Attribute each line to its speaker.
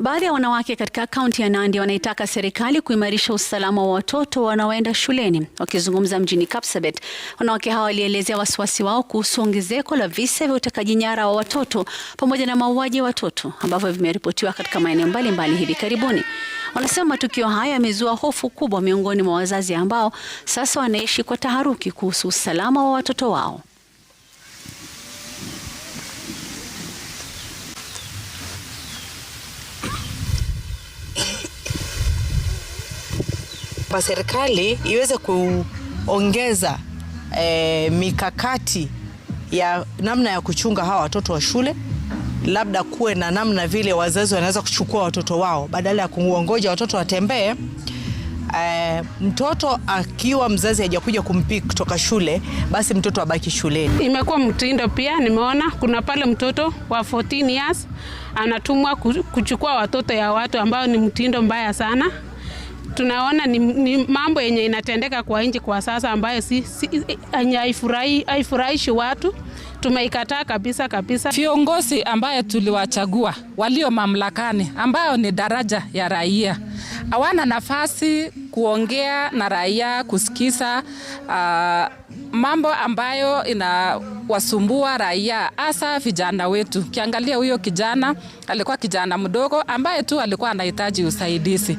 Speaker 1: Baadhi ya wanawake katika kaunti ya Nandi wanaitaka serikali kuimarisha usalama wa watoto wanaoenda shuleni. Wakizungumza mjini Kapsabet, wanawake hawa walielezea wasiwasi wao kuhusu ongezeko la visa vya utekaji nyara wa watoto pamoja na mauaji ya watoto ambavyo vimeripotiwa katika maeneo mbalimbali hivi karibuni. Wanasema matukio haya yamezua hofu kubwa miongoni mwa wazazi ambao sasa wanaishi kwa taharuki kuhusu usalama wa watoto wao.
Speaker 2: Kwa serikali iweze kuongeza mikakati ya namna ya kuchunga hawa watoto wa shule, labda kuwe na namna vile wazazi wanaweza kuchukua watoto wao badala ya kuongoja watoto watembee. Mtoto akiwa mzazi hajakuja kumpiki kutoka shule, basi mtoto abaki shuleni.
Speaker 3: Imekuwa mtindo pia, nimeona kuna pale mtoto wa 14 years anatumwa kuchukua watoto ya watu ambao ni mtindo mbaya sana. Tunaona ni mambo yenye inatendeka kwa nchi kwa sasa ambayo haifurahishi watu. Tumeikataa kabisa.
Speaker 4: Viongozi ambayo tuliwachagua walio mamlakani ambao ni daraja ya raia hawana nafasi kuongea na raia, kusikiza mambo ambayo inawasumbua raia, hasa vijana wetu. Kiangalia huyo kijana alikuwa kijana mdogo ambaye tu alikuwa anahitaji usaidizi.